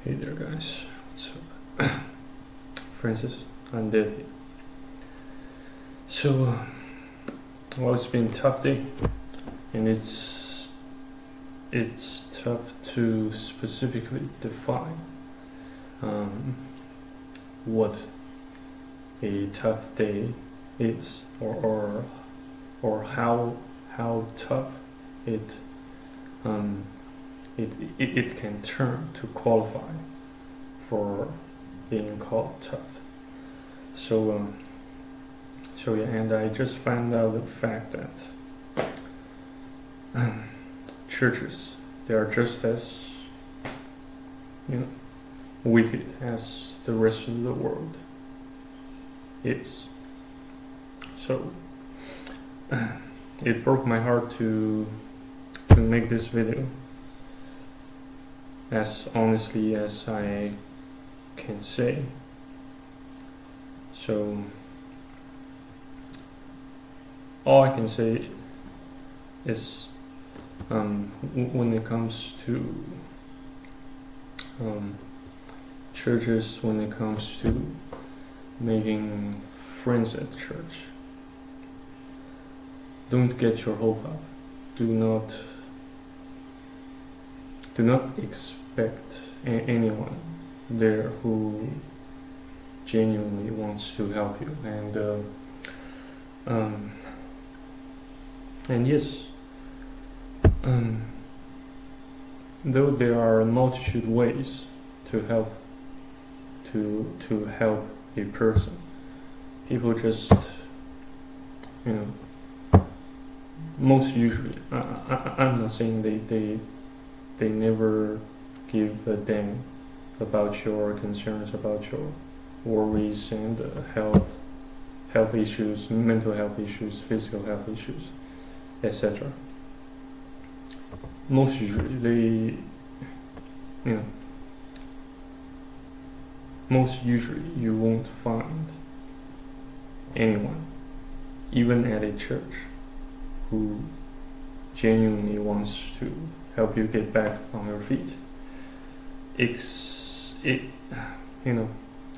Hey there, guys. What's up? Francis, I'm Dev here. So, well, it's been a tough day, and it's tough to specifically define what a tough day is, or how tough it it can turn to qualify for being called tough. So yeah, and I just found out the fact that churches, they are just as wicked as the rest of the world is. So it broke my heart to make this video as honestly as I can say. So all I can say is when it comes to churches, when it comes to making friends at church, don't get your hope up. Do not expect anyone there who genuinely wants to help you. And yes, though there are a multitude ways to help a person, people just most usually, I'm not saying they never give a damn about your concerns, about your worries and health issues, mental health issues, physical health issues, etc. Most usually you won't find anyone, even at a church, who genuinely wants to help you get back on your feet.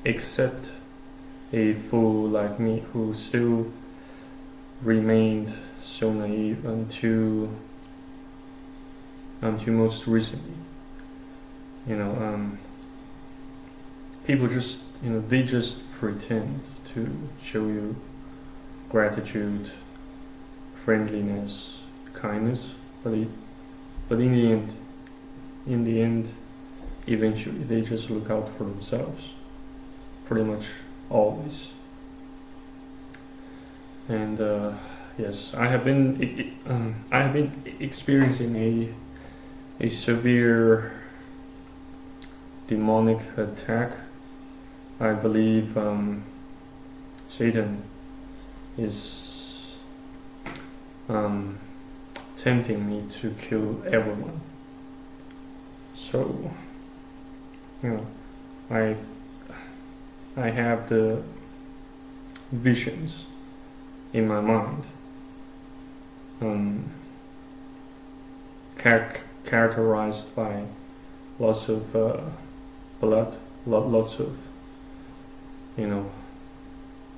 Except a fool like me who still remained so naive until most recently. People just they just pretend to show you gratitude, friendliness, kindness, but in the end, eventually they just look out for themselves, pretty much always. And yes, I have been experiencing a severe demonic attack. I believe Satan is tempting me to kill everyone. So I have the visions in my mind, characterized by lots of blood, lots of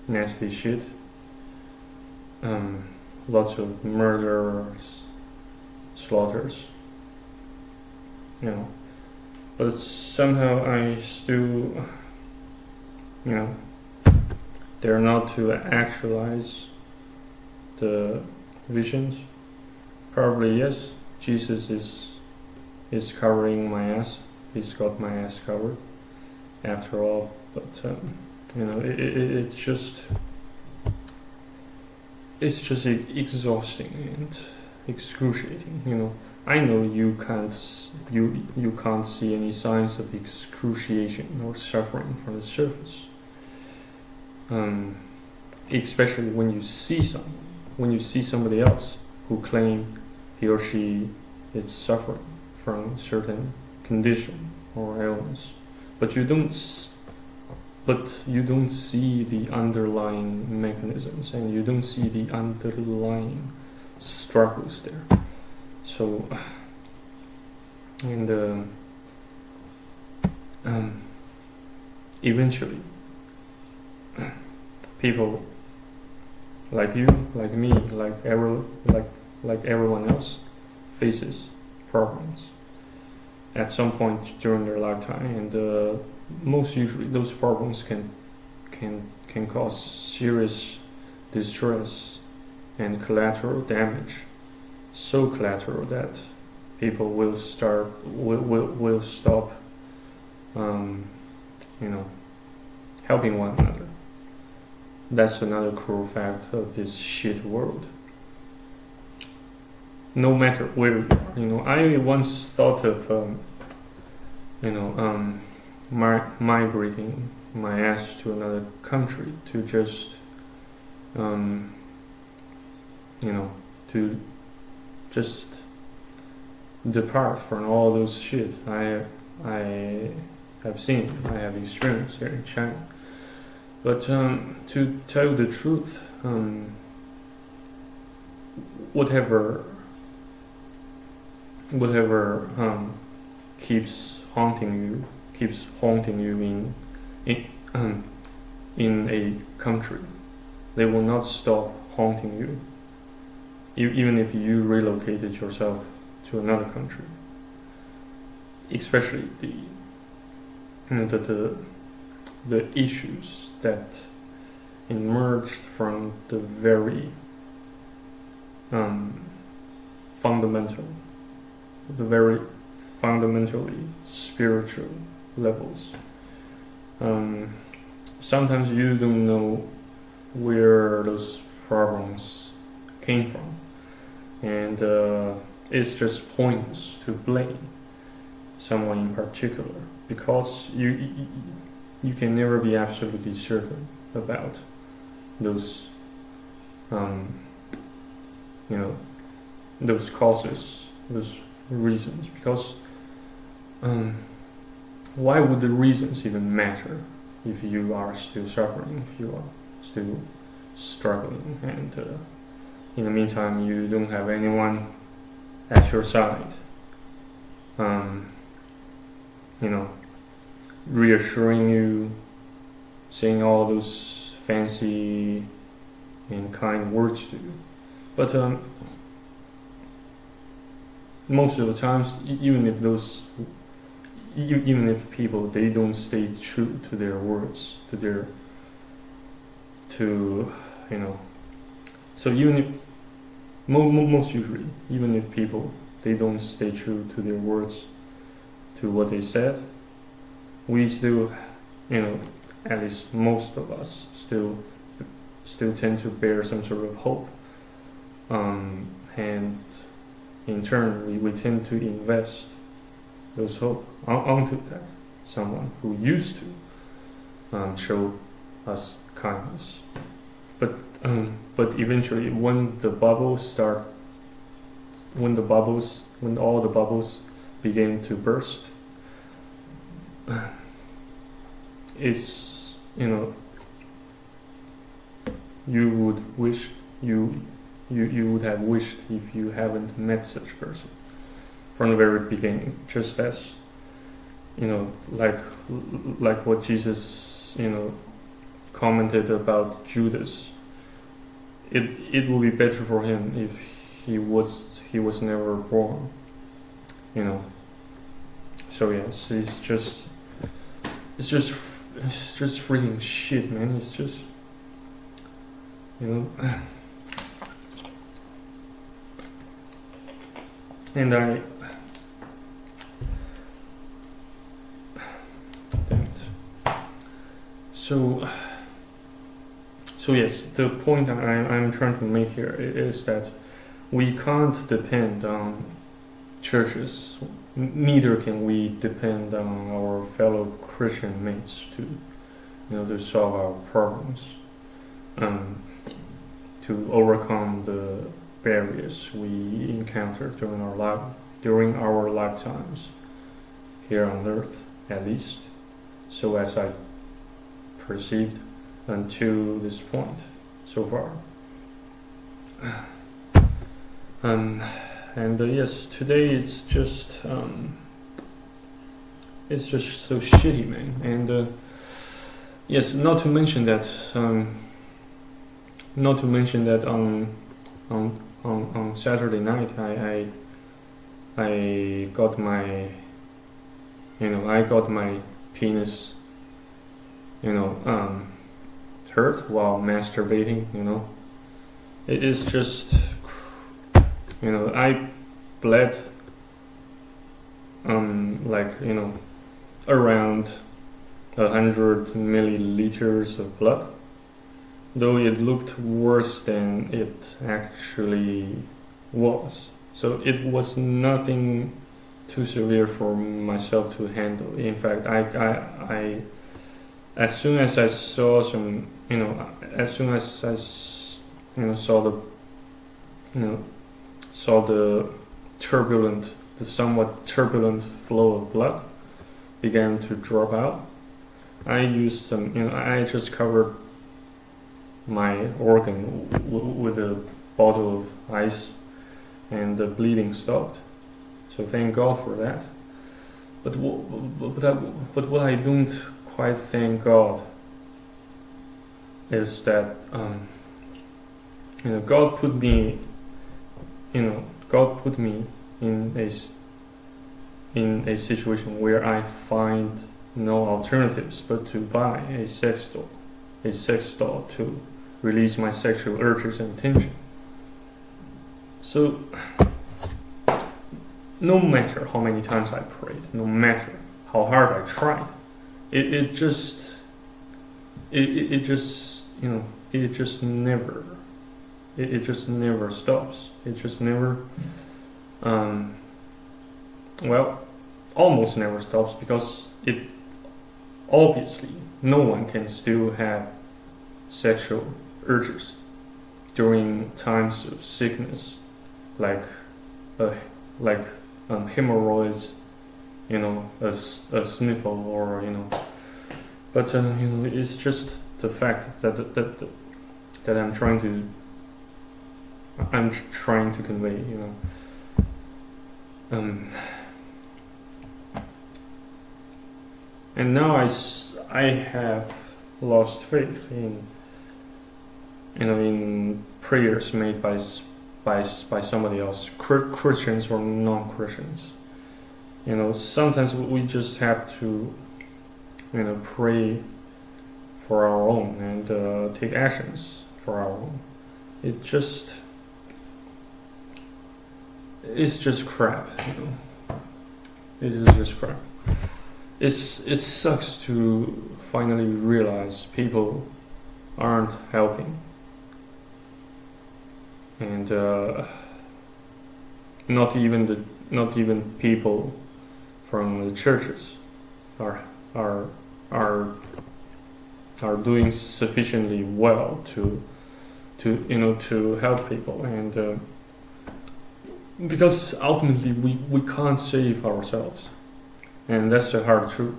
nasty shit, lots of murderers, slaughters, but somehow I still dare not to actualize the visions. Probably yes, Jesus is covering my ass. He's got my ass covered after all, but it's just exhausting and excruciating. I know you can't see any signs of excruciation or suffering from the surface, especially when you see somebody else who claim he or she is suffering from a certain condition or illness, but you don't see the underlying mechanisms, and you don't see the underlying struggles there. So, and eventually, people like you, like me, like everyone else, faces problems at some point during their lifetime, and most usually those problems can cause serious distress and collateral damage, so collateral that people will stop, you know, helping one another. That's another cruel fact of this shit world. No matter where you are, I once thought of, migrating my ass to another country to just, to just depart from all those shit I have seen, I have experienced here in China. But to tell the truth, whatever keeps haunting you in a country, they will not stop haunting you, even if you relocated yourself to another country. Especially the issues that emerged from the very fundamentally spiritual levels. Sometimes you don't know where those problems came from, and it's just pointless to blame someone in particular, because you can never be absolutely certain about those those causes, those reasons, because why would the reasons even matter if you are still suffering, if you are still struggling, and in the meantime you don't have anyone at your side, reassuring you, saying all those fancy and kind words to you. But most of the times, even if people, they don't stay true to their words, so even if most usually, even if people, they don't stay true to their words, to what they said, we still, at least most of us still tend to bear some sort of hope, and in turn we tend to invest those hope onto that someone who used to show us kindness. But eventually, when all the bubbles begin to burst, it's, you would have wished if you haven't met such person from the very beginning, just as, like what Jesus, commented about Judas. It would be better for him if he was never born, So yes, it's just freaking shit, man. It's just, and damn it. So yes, the point I'm trying to make here is that we can't depend on churches, neither can we depend on our fellow Christian mates to solve our problems, to overcome the barriers we encounter during our lifetimes here on earth, at least, so as I perceived until this point so far. Yes, today it's just so shitty, man, and yes, not to mention that on Saturday night I got my penis hurt while masturbating. It is just I bled like around 100 milliliters of blood, though it looked worse than it actually was. So it was nothing too severe for myself to handle. In fact, I as soon as I saw some, as soon as I saw the somewhat turbulent flow of blood began to drop out, I used some, I just covered my organ with a bottle of ice, and the bleeding stopped. So thank God for that. But what I don't quite thank God is that God put me in a situation where I find no alternatives but to buy a sex doll to release my sexual urges and tension. So no matter how many times I prayed, no matter how hard I tried, it just never stops. It just never almost never stops, because it obviously no one can still have sexual urges during times of sickness, like hemorrhoids, a sniffle, or But it's just the fact that I'm trying to convey. And now I have lost faith in prayers made by somebody else, Christians or non-Christians. Sometimes we just have to pray for our own and take actions for our own. It's just crap. It is just crap. It sucks to finally realize people aren't helping, and not even people from the churches are doing sufficiently well to help people, and because ultimately we can't save ourselves, and that's the hard truth.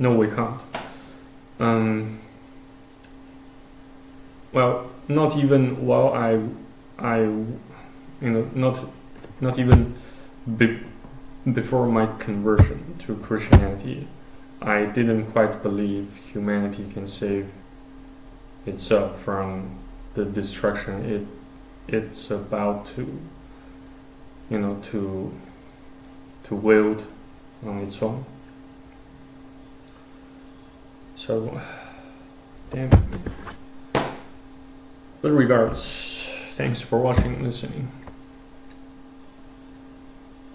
No, we can't. Not even while not even before my conversion to Christianity, I didn't quite believe humanity can save itself from the destruction it's about to wield on its own. So, damn it. But regardless, thanks for watching and listening.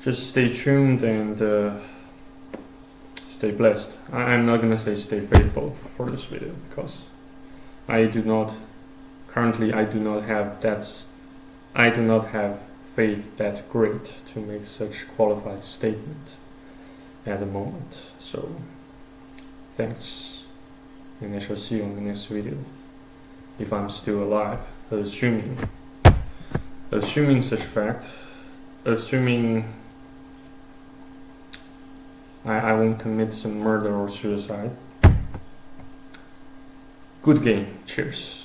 Just stay tuned and stay blessed. I'm not gonna say stay faithful for this video, because I do not have faith that great to make such qualified statement at the moment. So thanks, and I shall see you on the next video, if I'm still alive, assuming such fact, assuming I won't commit some murder or suicide. Good game. Cheers.